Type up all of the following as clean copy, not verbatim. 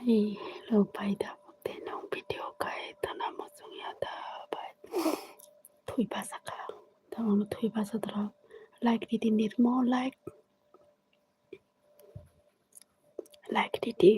Hello, bài tập để nông video cái thằng nào mà dùng ya ta bài thui ba sa ka thằng nào thui ba sa tra like đi tin nít mo like đi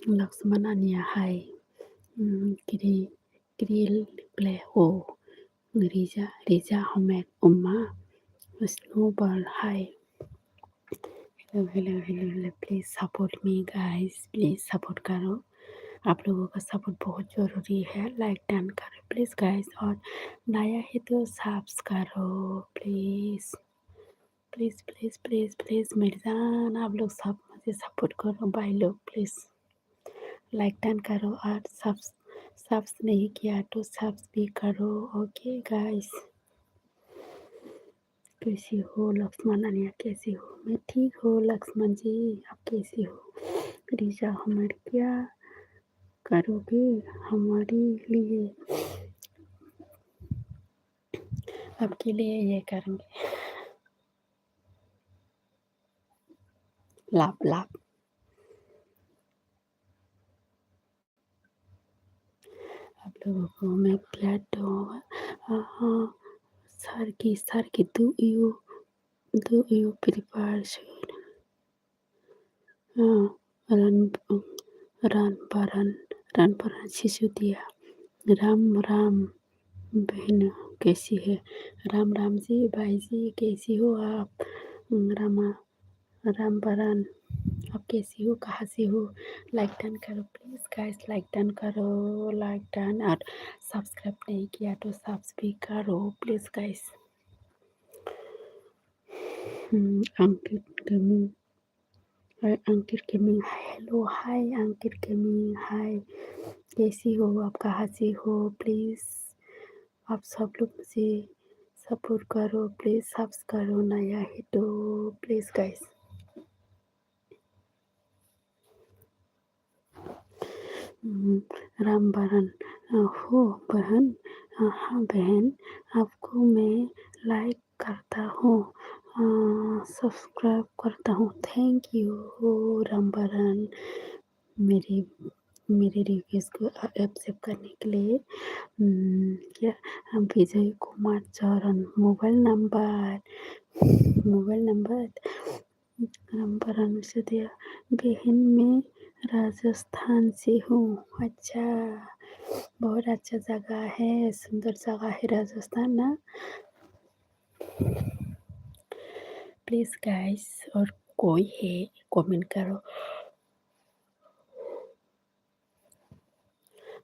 Lakshmana nia hai kiri kiri ple ho Rija Ahmed Umma Snowball hi. Hello, please support me guys, please support करो, आप लोगों का support बहुत ज़रूरी है, like done करो please guys, और नया है तो सब्सक्राइब करो please please please please please मेरी जान, आप लोग सब मुझे सपोर्ट करो भाई लोग, प्लीज़ लाइक डन करो, और सब्स नहीं किया तो सब्स भी करो। ओके गाइस, कैसी हो लक्ष्मण अनिया, कैसी हो? मैं ठीक हूँ लक्ष्मण जी, आप कैसी हो? रिजा हमारे क्या करोगे हमारे लिए? आपके लिए ये करेंगे, लाभ लाभ। आप लोगों को मैं blood Sarki do you prepare run run शिशु दिया। राम राम बहन कैसी है? राम राम जी भाई जी, कैसी हो आप? रामा राम बरन, आप कैसी हो, कहाँ से हो? लाइक डन करो प्लीज़ गाइस, लाइक डन करो, लाइक डन, और सब्सक्राइब नहीं किया तो सब्सक्राइब करो please guys. Ankit gaming, Ankit gaming hello hi, Ankit gaming हाय, कैसी हो आप, कहाँ से हो? प्लीज़ आप सब लोग मुझे सपोर्ट करो प्लीज़, सब्सक्राइब करो, नया है तो प्लीज़ गाइस। राम बरन हो बहन, हाँ बहन, आपको मैं लाइक करता हूँ, सब्सक्राइब करता हूँ, थैंक यू राम बरन मेरे रिक्वेस्ट को एक्सेप्ट करने के लिए। क्या विजय कुमार चरण मोबाइल नंबर नंबर अनुसदिया बहन में राजस्थान से हूँ। अच्छा, बहुत अच्छा जगह है, सुंदर जगह है राजस्थान ना। प्लीज़ गाइस, और कोई है कमेंट करो,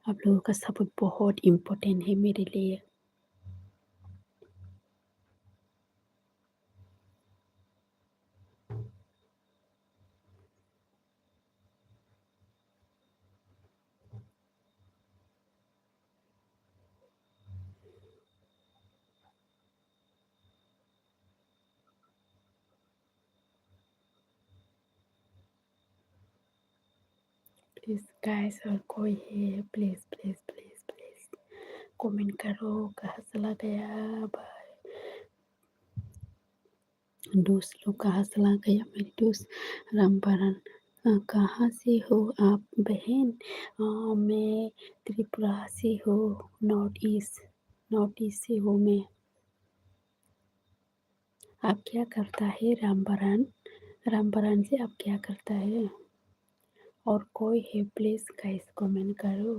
आप लोगों का सपोर्ट बहुत इम्पोर्टेंट है मेरे लिए। प्लीज़ गाइस, और कोई है please please please please comment करो, कहाँ चला गया भाई दोस्त लोग, कहाँ चला गया मेरी दोस्त? रामबरन कहाँ से हो आप बहन? मैं त्रिपुरा से हूँ, नॉर्थ ईस्ट से हूँ मैं। आप क्या करता है रामबरन जी, आप क्या करता है? और कोई है प्लीज़ गाइस कमेंट करो।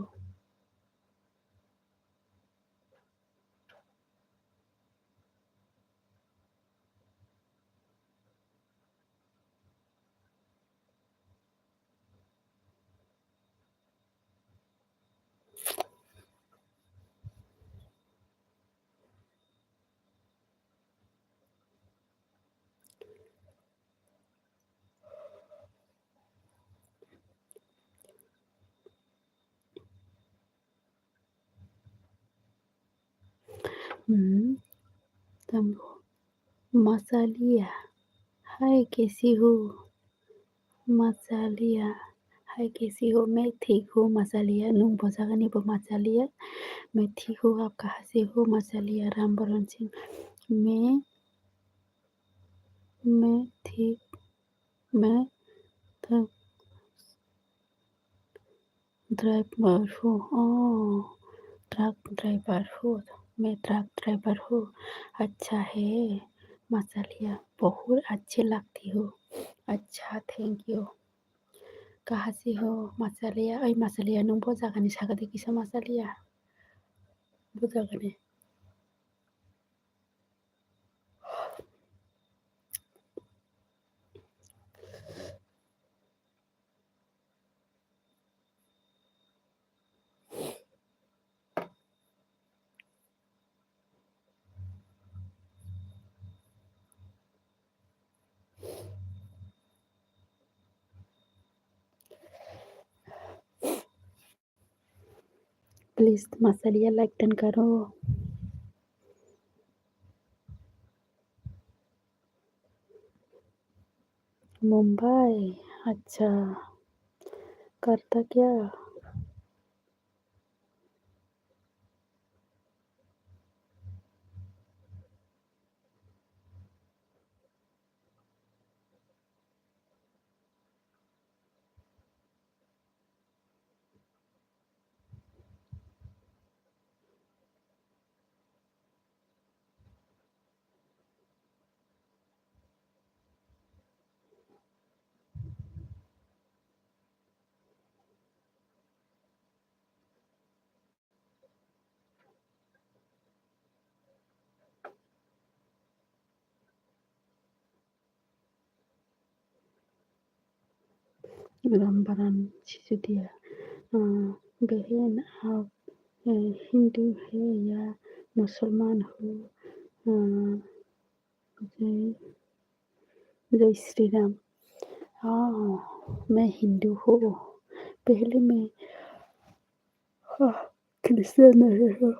तुम मसालिया, हाय कैसी हो? मसालिया, हाय कैसी हो? मैं ठीक हूँ मसालिया, नूंग बोझागा नहीं वो मसालिया, मैं ठीक हूँ, आप कहाँ से हो मसालिया? रामबरण सिंह, मैं ठीक, मैं ट्रक ड्राइवर हूँ। ट्रक ड्राइवर हूँ, मैं ट्रक ड्राइवर हूँ। अच्छा है मसालिया, बहुत अच्छी लगती हो। अच्छा थैंक यू। कहाँ से हो मसालिया? ओइ मसालिया नों बजागानि saga देखिसा Masalia? बजागानि। Please Masalia like done करो। मुंबई, अच्छा करता क्या? रामबरन सिसोदिया, बहन आप हिंदू है या मुसलमान हो? जय जय श्री राम। मैं हिंदू हूँ। पहले मैं क्रिश्चियन नहीं हूँ।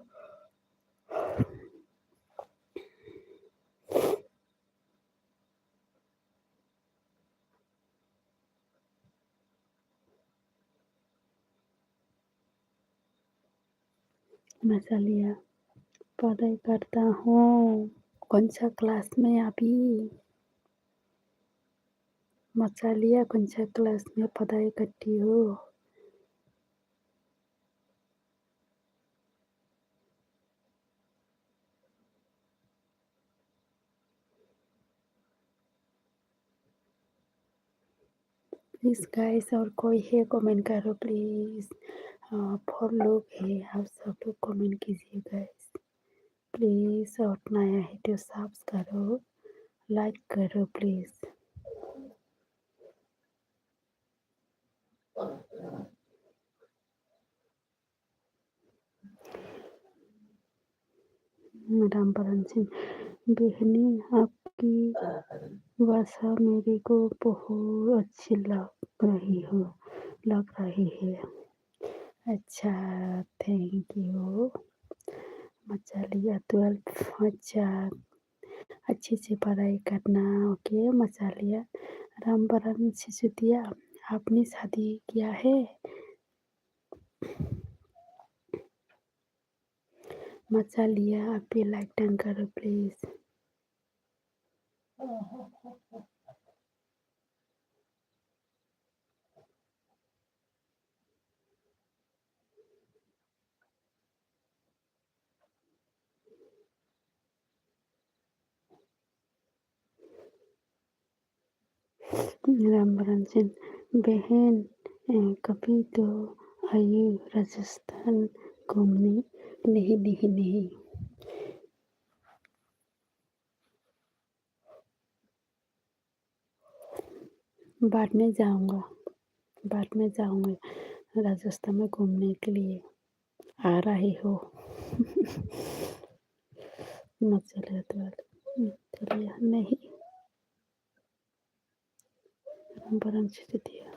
मसालिया, पढ़ाई करता हूँ। कौन सा क्लास में अभी? मसालिया कौन सा क्लास में पढ़ाई करती हो? प्लीज़ गाइस, और कोई है कमेंट करो प्लीज़। 4 लोग हैं, आप सब लोग कमेंट कीजिए गाइस प्लीज़। और नया है तो सब्सक्राइब करो, लाइक करो प्लीज़। रामबरन सिंह, बहनी आपकी भाषा मेरे को बहुत अच्छी लग रही है। अच्छा थैंक यू। मचालिया 12, अच्छा अच्छे से पढ़ाई करना। ओके मचालिया। रामबरन सिसोदिया, आपने शादी किया है? मचालिया आप भी लाइक डन करो प्लीज़। रामबरन सिंह, बहन कभी तो आइए राजस्थान घूमने। नहीं नहीं नहीं, बाद में जाऊंगा, बाद में जाऊंगी राजस्थान में घूमने के लिए। आ रही हो? मसालिया चलिए नहीं। रामबरन सिसोदिया,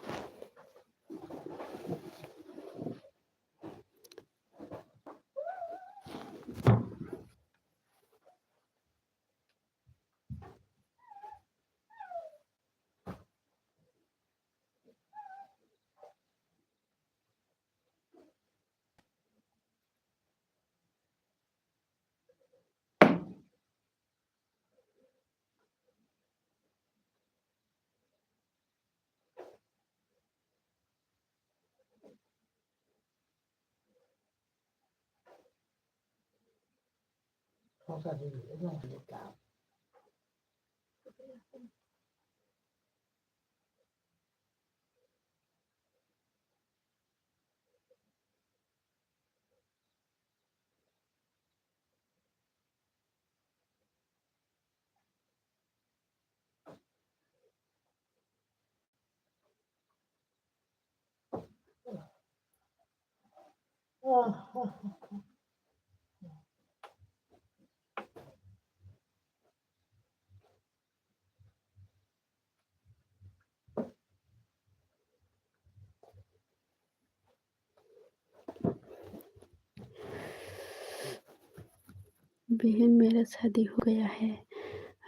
बहन मेरा शादी हो गया है।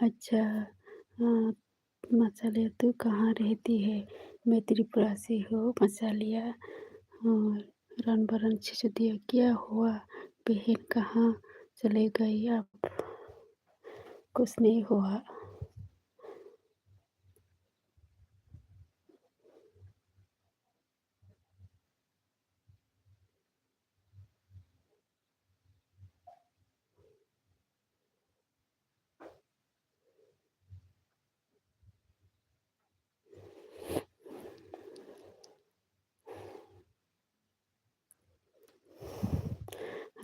अच्छा मसालिया तू कहाँ रहती है? मैं त्रिपुरा से हूँ मसालिया। और रन बरन सिसोदिया क्या हुआ? बहन कहाँ चले गई अब? कुछ नहीं हुआ।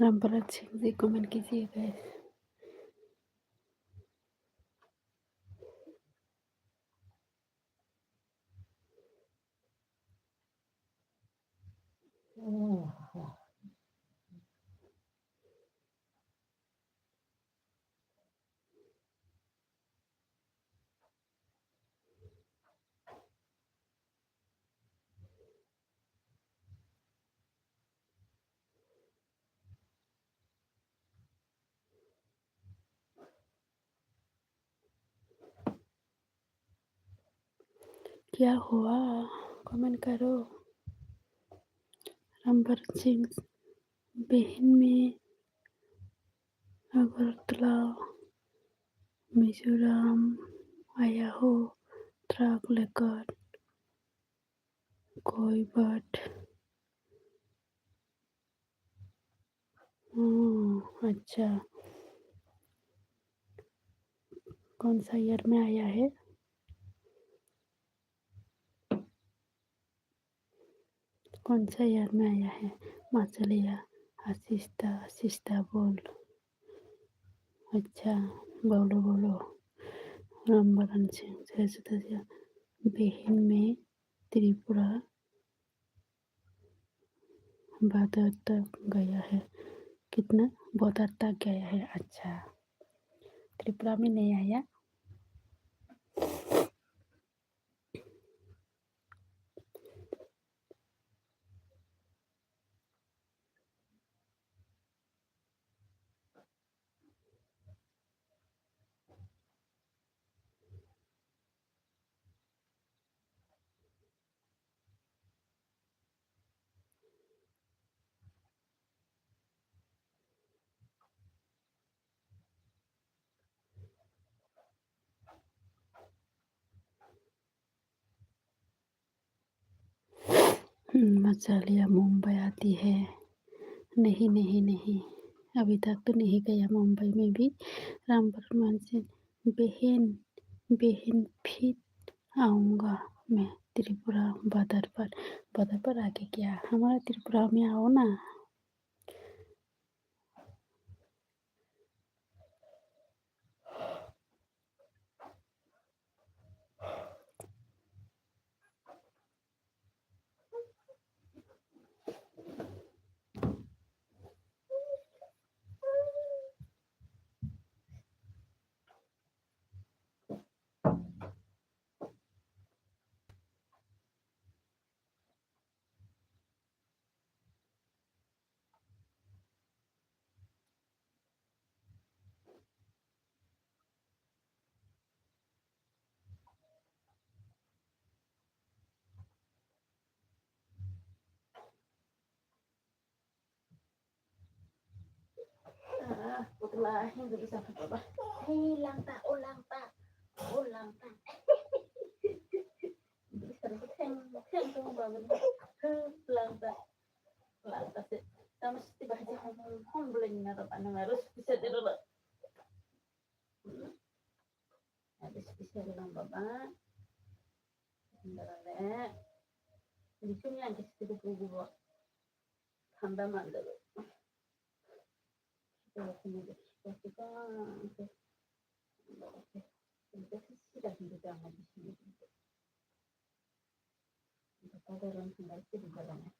राम भरत सिंह जी कमेंट कीजिए गाइस। क्या हुआ? कमेंट करो। राम भरत सिंह बहन में अगरतला मिजोरम आया हो ट्रक लेकर कोई बट। अच्छा कौन सा ईयर में आया है? कौन सा ईयर में आया है? मछलिया आशिस्ता बोल। अच्छा बोलो बोलो। रामबरन सिंह जय बहन में त्रिपुरा बॉर्डर तक गया है। कितना बॉर्डर तक गया है? अच्छा त्रिपुरा में नहीं आया। मछलियाँ मुंबई आती है? नहीं नहीं नहीं, अभी तक तो नहीं गया मुंबई में भी। राम परमान सिंह बहन बहन फिर आऊँगा मैं त्रिपुरा बॉर्डर पर आके क्या हमारा त्रिपुरा में आओ ना। Putulah hindi bisa apa. Hilang tak ulang tak ulang tak. Bisa heng tu bangun. Ulang tak ulang tak. Kita mesti baca hom bling na apa nang harus bisa tidur. spesial lang baba. Sebentar di sini aja sedikit gua tambah mandor. Kita punya kita oke. Oke. Kita sudah tidak di sini. Kita orang tinggal di dalam.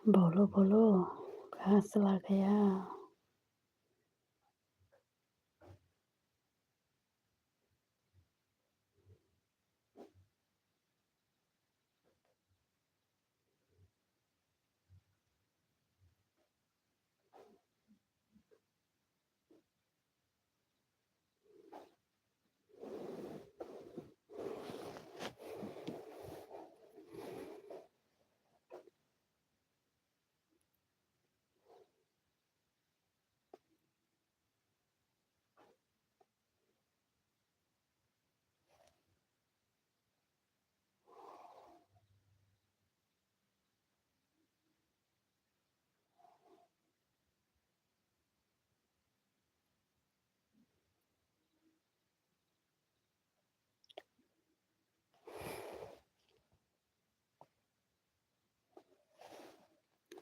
बोलो बोलो, कहाँ चला गया?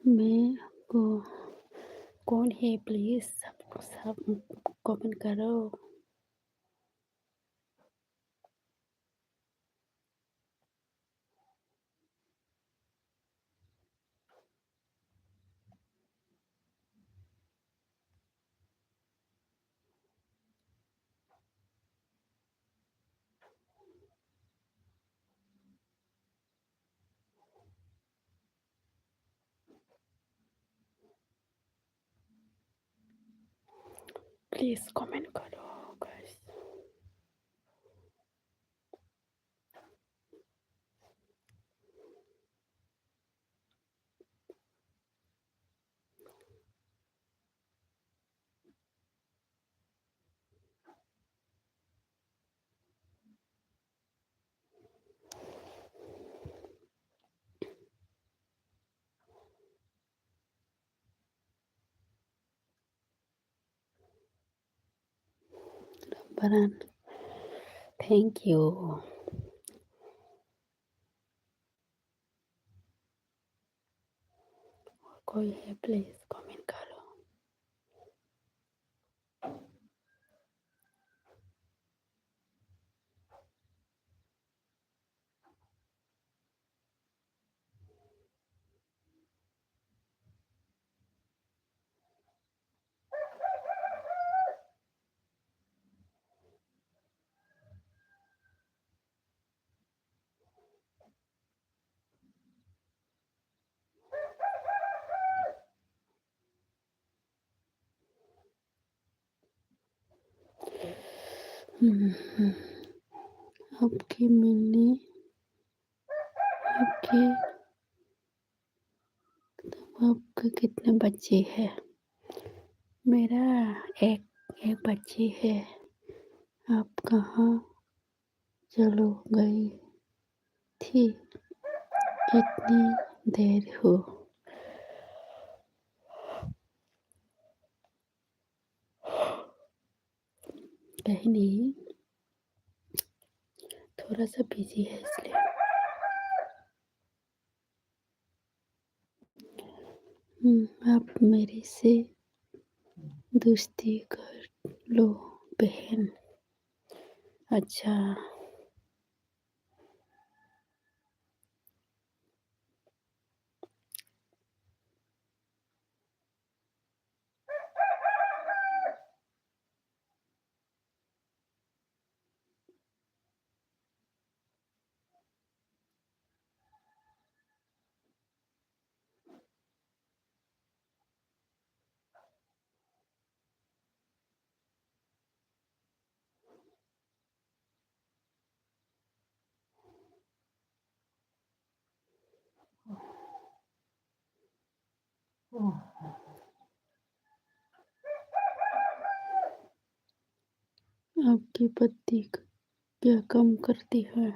मैं को कौन है please सब कमेंट करो। प्लीज़ कमेंट करो गाइस। बरन, थैंक यू। कोई है प्लीज़ कमेंट करो। हम्म, हम्म, आपके मिलने आपके आपके कितने बच्चे हैं? मेरा एक एक बच्ची है। आप कहाँ चलो गई थी इतनी देर हो? कहीं नहीं, थोड़ा सा बिजी है इसलिए। आप मेरे से दोस्ती कर लो बहन। अच्छा। आपकी पत्नी क्या काम करती है?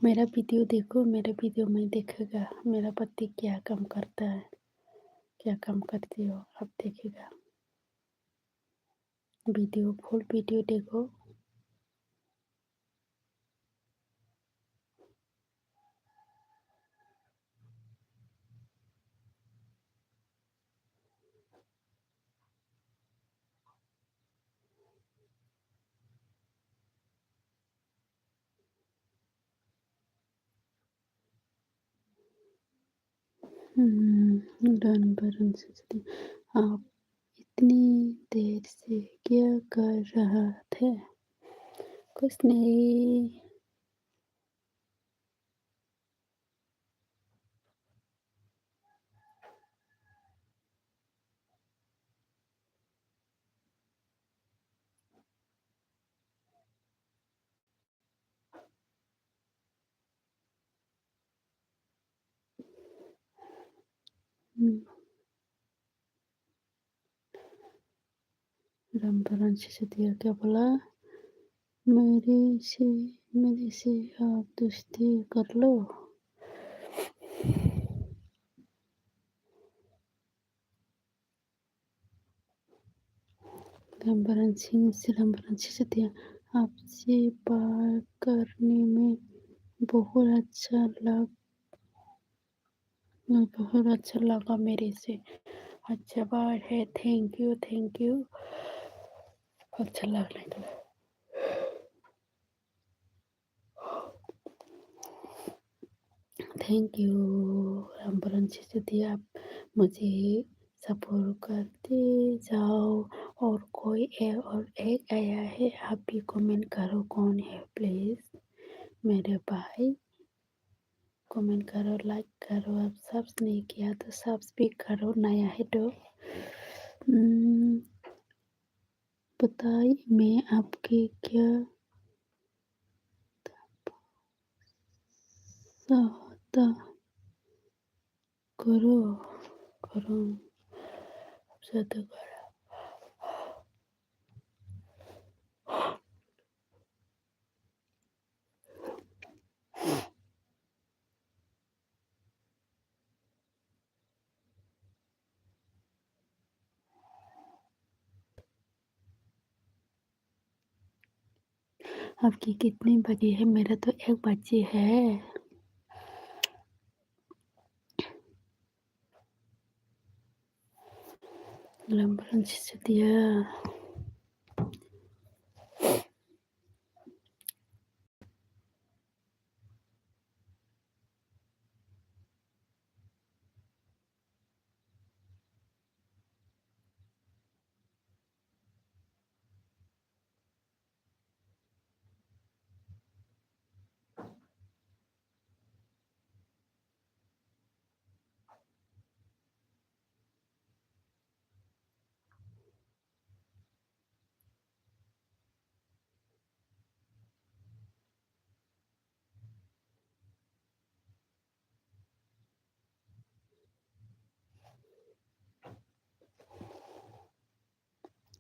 मेरा वीडियो देखो, मेरे वीडियो में देखेगा मेरा पति क्या काम करता है, क्या काम करती हो आप देखेगा। वीडियो फुल वीडियो देखो। रन सोचती आप इतनी देर से क्या कर रहा थे? कुछ नहीं। रामभरण सिसोदिया क्या बोला? मेरे से मेरे से आप दोस्ती कर लो। रामभरण सिसोदिया आपसे बात करने में बहुत अच्छा लगा मेरे से। अच्छा बात है। Thank you, thank you. अच्छा लगने के लिए। Thank you. रामभरण सिसोदिया आप मुझे सपोर्ट करते जाओ। और कोई और एक आया है, आप भी कमेंट करो कौन है प्लीज़। मेरे भाई कमेंट करो, लाइक करो। आप सब्स नहीं किया तो सब्स भी करो, नया है तो। हम्म, बताइए मैं आपके क्या सहायता करो करूँ सहायता करो। आपकी कितनी बची है? मेरा तो एक बची है। रामभरण सिसोदिया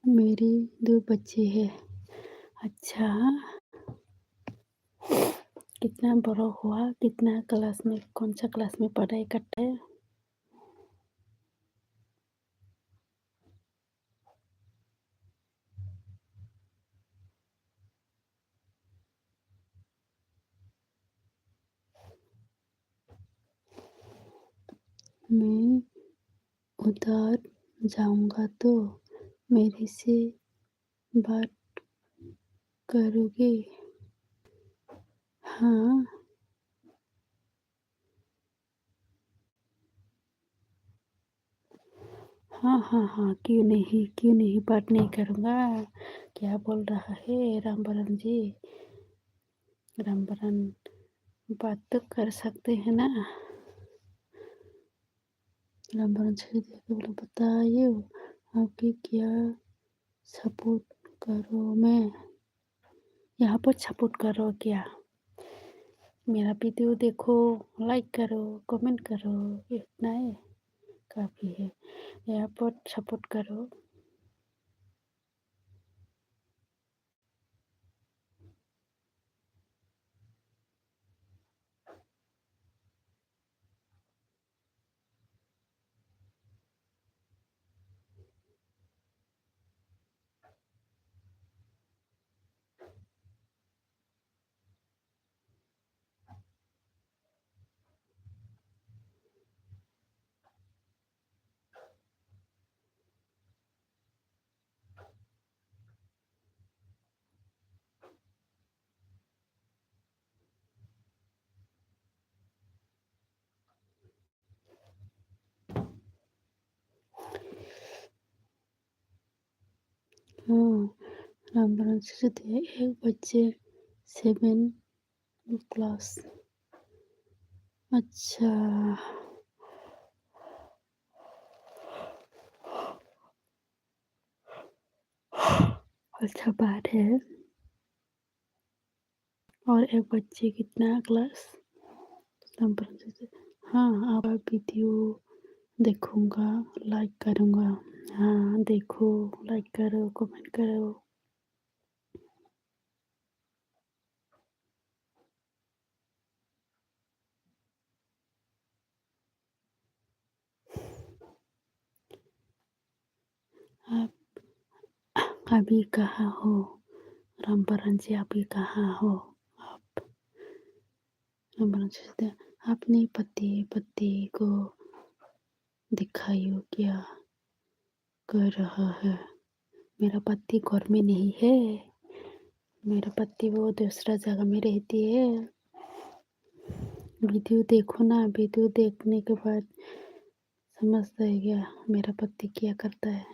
मेरे 2 बच्चे हैं। अच्छा, कितना बड़ा हुआ? कितना क्लास में, कौन-सा क्लास में पढ़ाई करता है? मैं उधर जाऊँगा तो मेरे से बात करोगे? हाँ, हाँ, हाँ, हाँ, क्यों नहीं बात नहीं करूँगा। क्या बोल रहा है रामबरन जी? रामबरन बात तो कर सकते हैं ना। रामबरन से देखो बोला बताइए आपकी क्या सपोर्ट करो मैं? यहाँ पर सपोर्ट करो क्या? मेरा वीडियो देखो, लाइक करो, कमेंट करो, इतना ही काफ़ी है। यहाँ पर सपोर्ट करो। हाँ, रामबरन से एक बच्चे 7 क्लास। अच्छा, अच्छा बात है। और एक बच्चे कितना क्लास? रामबरन से हाँ, आपका वीडियो देखूँगा, लाइक करूँगा। हाँ, देखो, लाइक करो, कमेंट करो। आप अभी कहाँ हो? रामबरन जी अभी कहाँ हो आप? रामबरन जी से अपने पति को दिखाइयो क्या कर रहा है? मेरा पति घर में नहीं है। मेरा पति वो दूसरा जगह में रहती है। वीडियो देखो ना, वीडियो देखने के बाद समझ जाएगा मेरा पति क्या करता है।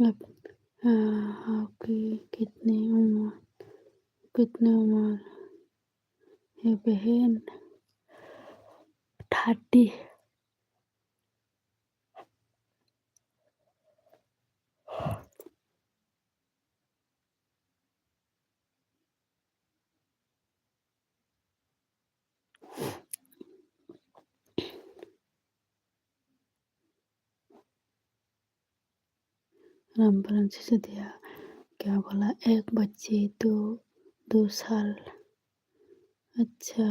आप आपकी कितनी उम्र है बहन? 30। रामबरन से दिया क्या बोला? एक बच्चे तो 2 साल। अच्छा,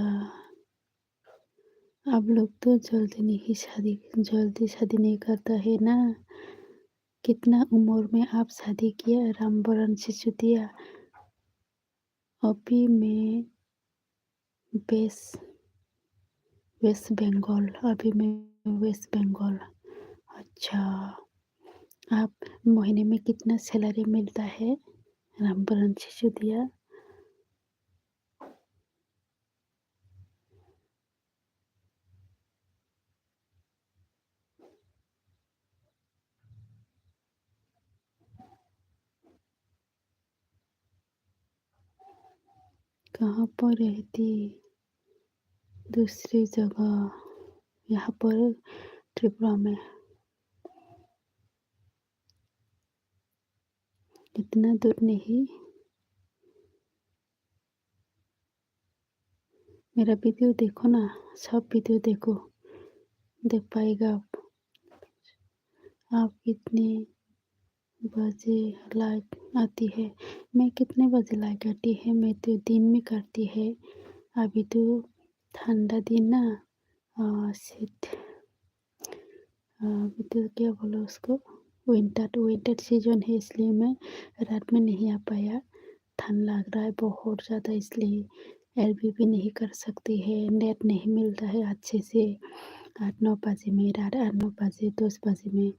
आप लोग तो जल्दी शादी नहीं करता है ना? कितना उम्र में आप शादी किया रामबरन सिसोदिया? अभी मैं वेस्ट वेस्ट बंगाल। अभी मैं वेस्ट बंगाल। अच्छा, आप महीने में कितना सैलरी मिलता है रामबरन सिसोदिया? कहाँ पर रहती? दूसरी जगह, यहाँ पर त्रिपुरा में। इतना दूर नहीं। मेरा वीडियो देखो ना, सब वीडियो देखो, देख पाएगा आप। आप कितने बजे लाइट आती है? मैं कितने बजे लाइट आती है? मैं तो दिन में करती है। अभी तो ठंडा दिन ना शीत अभी तो क्या बोलो उसको विंटर सीजन है, इसलिए मैं रात में नहीं आ पाया। ठंड लग रहा है बहुत ज़्यादा, इसलिए एलबी नहीं कर सकती है, नेट नहीं मिलता है अच्छे से। 8-9 बजे में रात 8-9 बजे 10 बजे में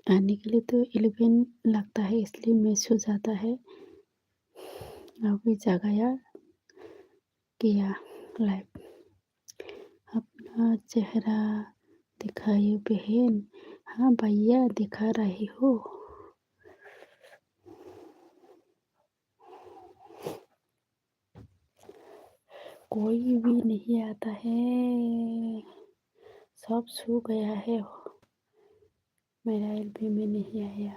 आने के लिए तो 11 लगता है, इसलिए मैं सो जाता है। अभी जगाया किया लाइट। अपना चेहरा दिखाइए बहन। हाँ भैया दिखा रही हो। कोई भी नहीं आता है, सब सो गया है। मेरा एलबी में नहीं आया।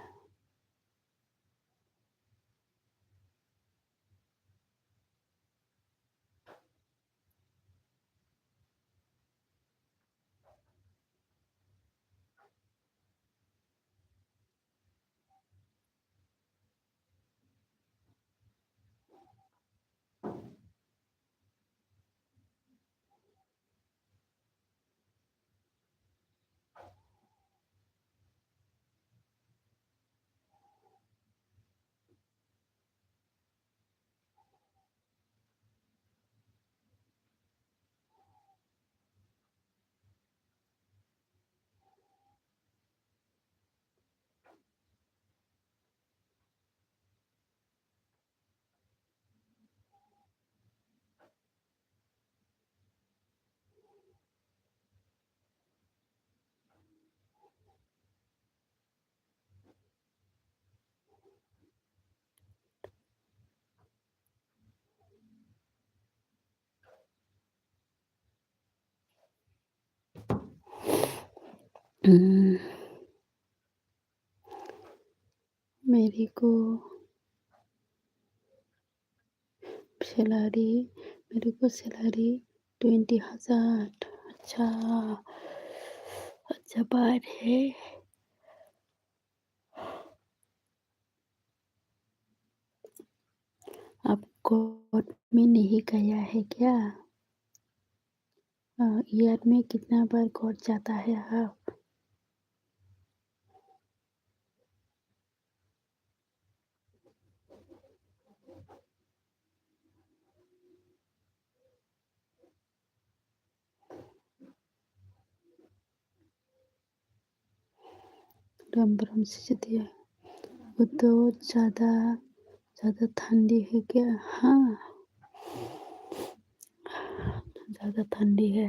हम्म, मेरे को सैलरी मेरे को सैलरी 20,000। अच्छा, अच्छा बात है। आप कोर्ट में नहीं गया है क्या? ईयर में कितना बार कोर्ट जाता है आप? रामपुरम से दिया। वो तो ज़्यादा ज़्यादा ठंडी है क्या? हाँ, ज़्यादा ठंडी है।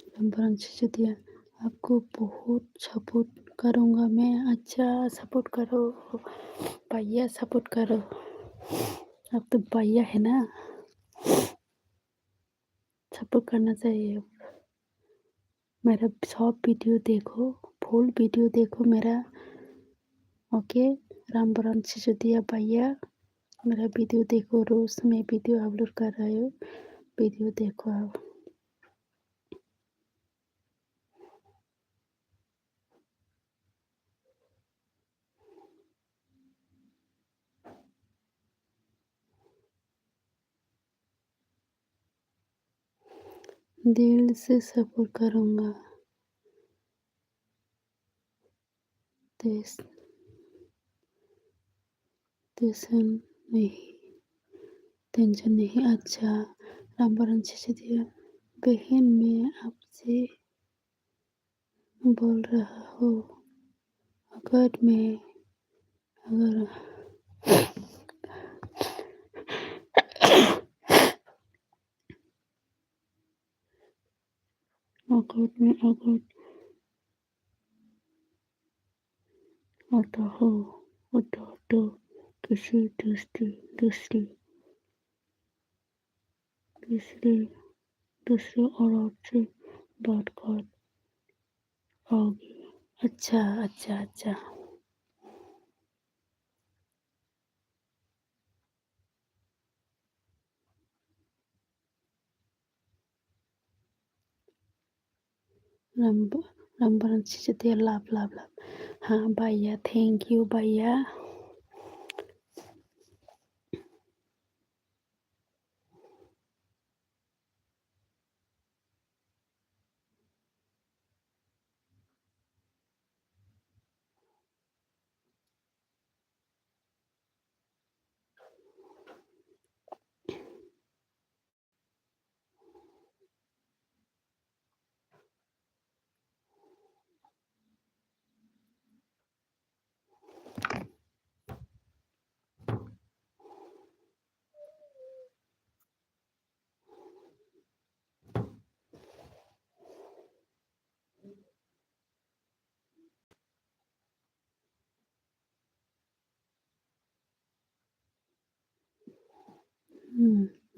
रामपुरम से दिया। आपको बहुत सपोर्ट करूँगा मैं। अच्छा सपोर्ट करो भैया, सपोर्ट करो। आप तो भैया है ना, सपोर्ट करना चाहिए। मेरा सब वीडियो देखो, फुल वीडियो देखो मेरा। ओके, रामबरन सिसोदिया भैया, मेरा वीडियो देखो। रोज़ मैं वीडियो अपलोड कर रही हूँ, वीडियो देखो आप। दिल से सपोर्ट करूँगा। टेंस टेंशन नहीं, टेंशन नहीं। अच्छा, रामबरन सिसोदिया बहन, मैं आपसे बोल रहा हूँ, अगर मैं अगर अगर आता हो आता तो किसी दूसरी दूसरे दूसरे औरत से बात कर आओगी। अच्छा अच्छा अच्छा। राम रामबरन चिचितिया लाभ लाभ लाभ। हाँ भैया, थैंक यू भैया।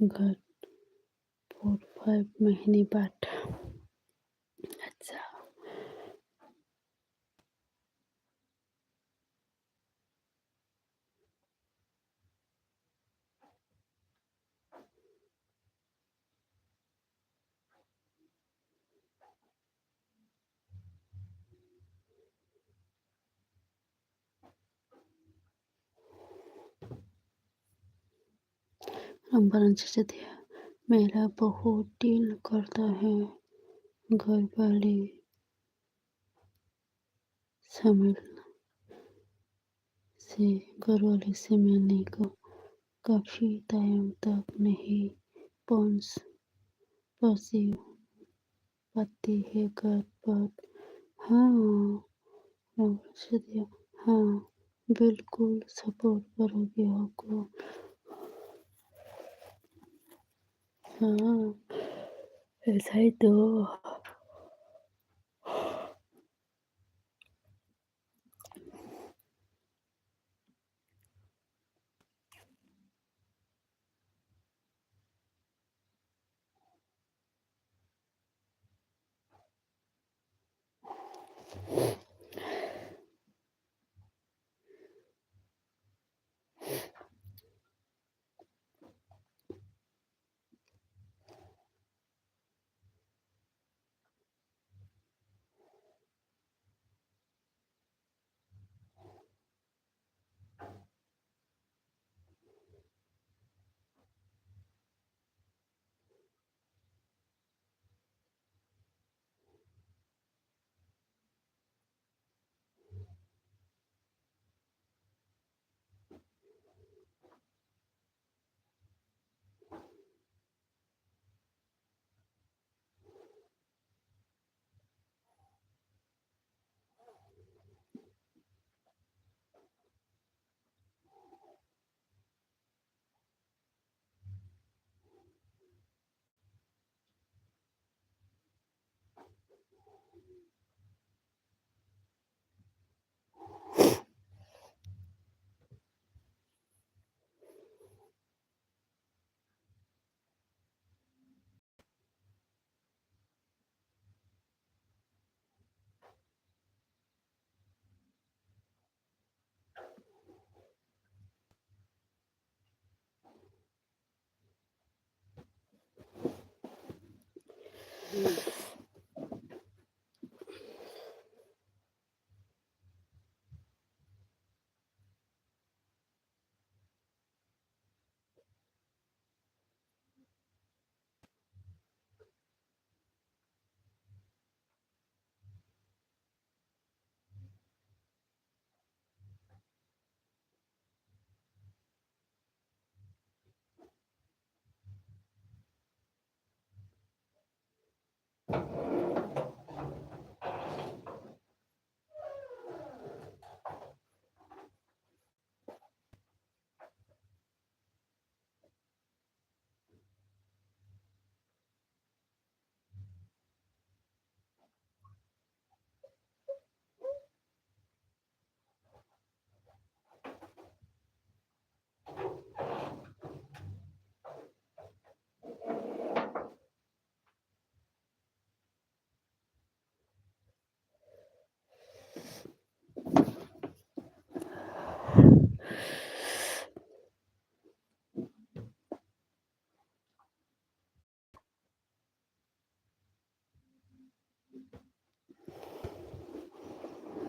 घर 4-5 महीने बाद। अच्छा। रामबरन चिचितिया मेरा बहुत दिल करता है घर वाले शामिल से घरवाले से मिलने को। काफ़ी टाइम तक नहीं पहुँच पहुँची पाती है घर पर। हाँ रामचंद्र, हाँ बिल्कुल सपोर्ट करोगे आपको। हाँ ऐसा ही तो।